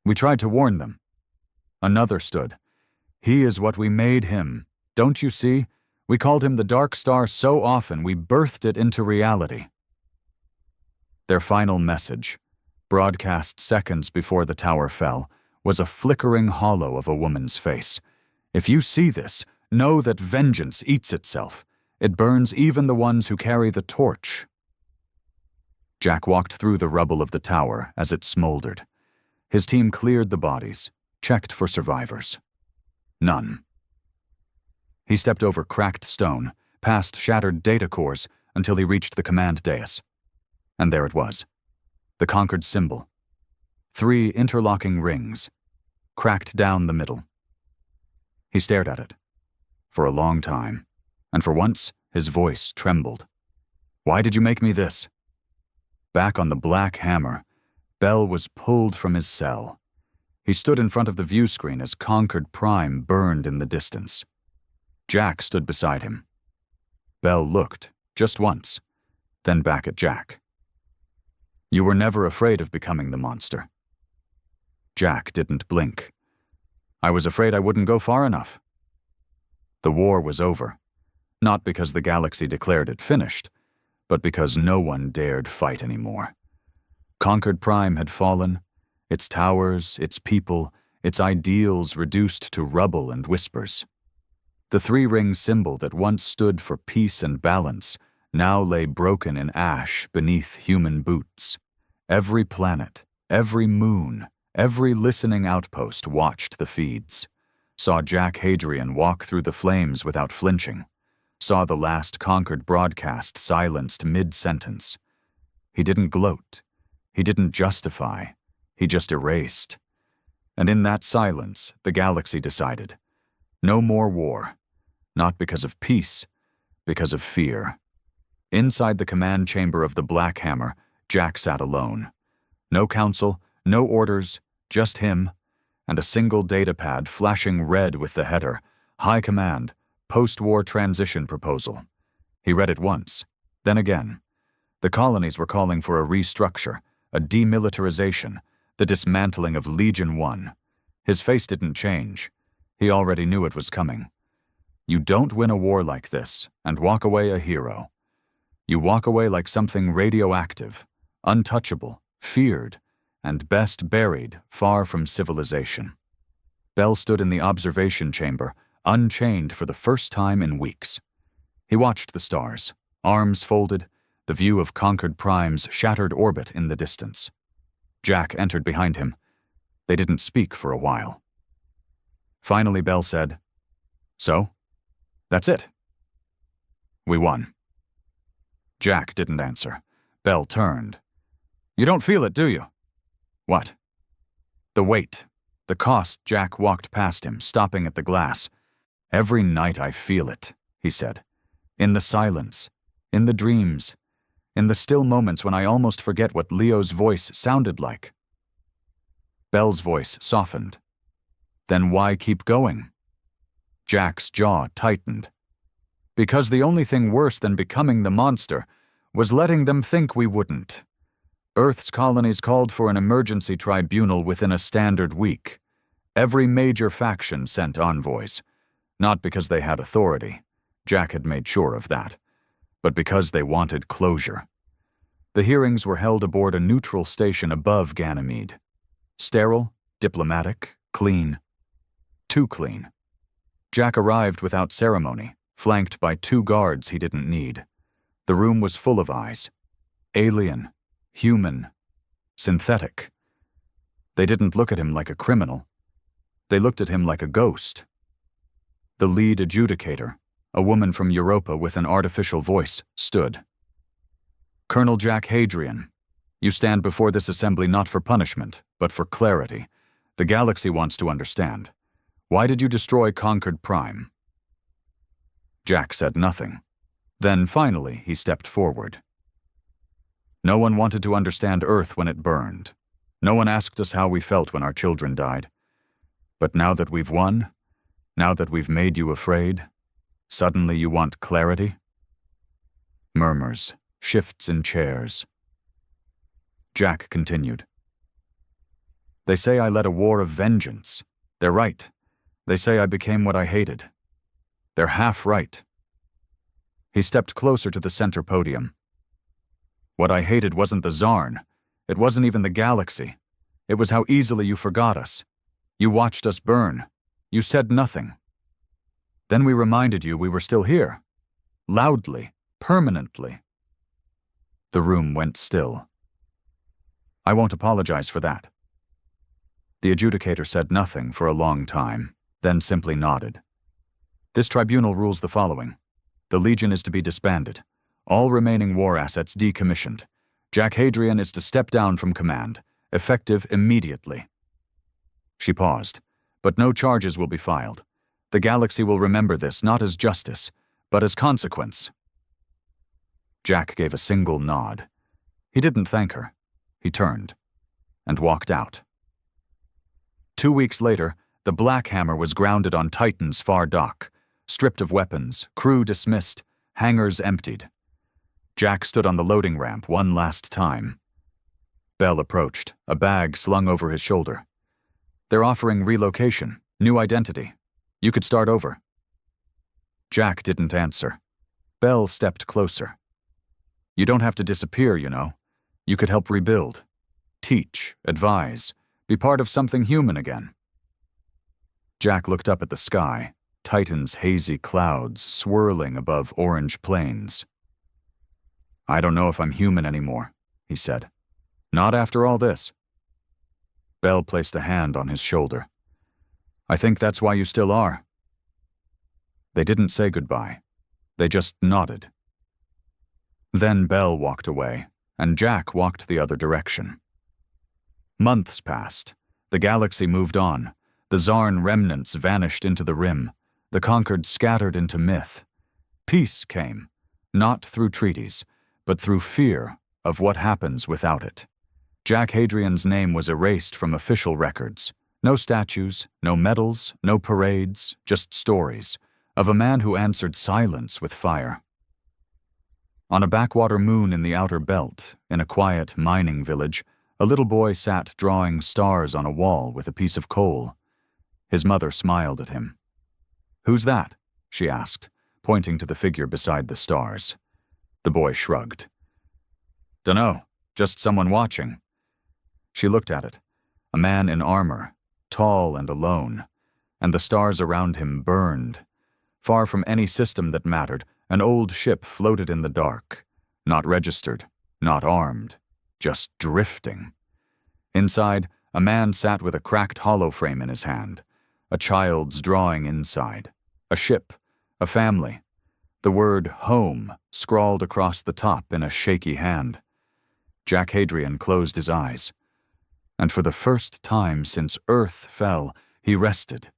We tried to warn them." Another stood. "He is what we made him. Don't you see? We called him the Dark Star so often we birthed it into reality." Their final message, broadcast seconds before the tower fell, was a flickering hollow of a woman's face. "If you see this, know that vengeance eats itself. It burns even the ones who carry the torch." Jack walked through the rubble of the tower as it smoldered. His team cleared the bodies, checked for survivors. None. He stepped over cracked stone, past shattered data cores, until he reached the command dais. And there it was. The Conquered symbol. 3 interlocking rings, cracked down the middle. He stared at it. For a long time, and for once, his voice trembled. "Why did you make me this?" Back on the black hammer, Bell was pulled from his cell. He stood in front of the view screen as Conquered Prime burned in the distance. Jack stood beside him. Bell looked, just once, then back at Jack. "You were never afraid of becoming the monster." Jack didn't blink. "I was afraid I wouldn't go far enough." The war was over, not because the galaxy declared it finished, but because no one dared fight anymore. Conquered Prime had fallen, its towers, its people, its ideals reduced to rubble and whispers. The 3-ring symbol that once stood for peace and balance now lay broken in ash beneath human boots. Every planet, every moon, every listening outpost watched the feeds, saw Jack Hadrian walk through the flames without flinching, saw the last Conquered broadcast silenced mid-sentence. He didn't gloat. He didn't justify. He just erased. And in that silence, the galaxy decided. No more war. Not because of peace, because of fear. Inside the command chamber of the Black Hammer, Jack sat alone. No council, no orders, just him, and a single datapad flashing red with the header, High Command, Post-War Transition Proposal. He read it once, then again. The colonies were calling for a restructure, a demilitarization, the dismantling of Legion 1. His face didn't change. He already knew it was coming. You don't win a war like this and walk away a hero. You walk away like something radioactive, untouchable, feared, and best buried far from civilization. Bell stood in the observation chamber, unchained for the first time in weeks. He watched the stars, arms folded, the view of Conquered Prime's shattered orbit in the distance. Jack entered behind him. They didn't speak for a while. Finally, Bell said, "So? That's it. We won." Jack didn't answer. Bell turned. "You don't feel it, do you?" "What?" "The weight, the cost." Jack walked past him, stopping at the glass. "Every night I feel it," he said. "In the silence, in the dreams, in the still moments when I almost forget what Leo's voice sounded like." Bell's voice softened. "Then why keep going?" Jack's jaw tightened. "Because the only thing worse than becoming the monster was letting them think we wouldn't. Earth's colonies called for an emergency tribunal within a standard week. Every major faction sent envoys, not because they had authority. Jack had made sure of that, but because they wanted closure. The hearings were held aboard a neutral station above Ganymede. Sterile, diplomatic, clean. Too clean. Jack arrived without ceremony, flanked by 2 guards he didn't need. The room was full of eyes. Alien, human, synthetic. They didn't look at him like a criminal. They looked at him like a ghost. The lead adjudicator, a woman from Europa with an artificial voice, stood. "Colonel Jack Hadrian, you stand before this assembly not for punishment, but for clarity. The galaxy wants to understand. Why did you destroy Conquered Prime?" Jack said nothing. Then finally he stepped forward. No one wanted to understand Earth when it burned. No one asked us how we felt when our children died. But now that we've won, now that we've made you afraid, suddenly you want clarity? Murmurs, shifts in chairs. Jack continued. They say I led a war of vengeance. They're right. They say I became what I hated. They're half right. He stepped closer to the center podium. What I hated wasn't the Zarn. It wasn't even the galaxy. It was how easily you forgot us. You watched us burn. You said nothing. Then we reminded you we were still here. Loudly, permanently. The room went still. I won't apologize for that. The adjudicator said nothing for a long time, then simply nodded. This tribunal rules the following. The Legion is to be disbanded. All remaining war assets decommissioned. Jack Hadrian is to step down from command, effective immediately. She paused, but no charges will be filed. The galaxy will remember this not as justice, but as consequence. Jack gave a single nod. He didn't thank her. He turned and walked out. 2 weeks later, the Black Hammer was grounded on Titan's far dock, stripped of weapons, crew dismissed, hangars emptied. Jack stood on the loading ramp one last time. Bell approached, a bag slung over his shoulder. They're offering relocation, new identity. You could start over. Jack didn't answer. Bell stepped closer. You don't have to disappear, you know. You could help rebuild, teach, advise, be part of something human again. Jack looked up at the sky, Titan's hazy clouds swirling above orange plains. I don't know if I'm human anymore, he said. Not after all this. Bell placed a hand on his shoulder. I think that's why you still are. They didn't say goodbye. They just nodded. Then Bell walked away, and Jack walked the other direction. Months passed. The galaxy moved on. The Zarn remnants vanished into the rim. The conquered scattered into myth. Peace came, not through treaties, but through fear of what happens without it. Jack Hadrian's name was erased from official records. No statues, no medals, no parades, just stories of a man who answered silence with fire. On a backwater moon in the outer belt, in a quiet mining village, a little boy sat drawing stars on a wall with a piece of coal. His mother smiled at him. Who's that? She asked, pointing to the figure beside the stars. The boy shrugged. Dunno, just someone watching. She looked at it. A man in armor, tall and alone, and the stars around him burned. Far from any system that mattered, an old ship floated in the dark, not registered, not armed, just drifting. Inside, a man sat with a cracked holoframe in his hand, a child's drawing inside, a ship, a family, the word home scrawled across the top in a shaky hand. Jack Hadrian closed his eyes, and for the first time since Earth fell, he rested,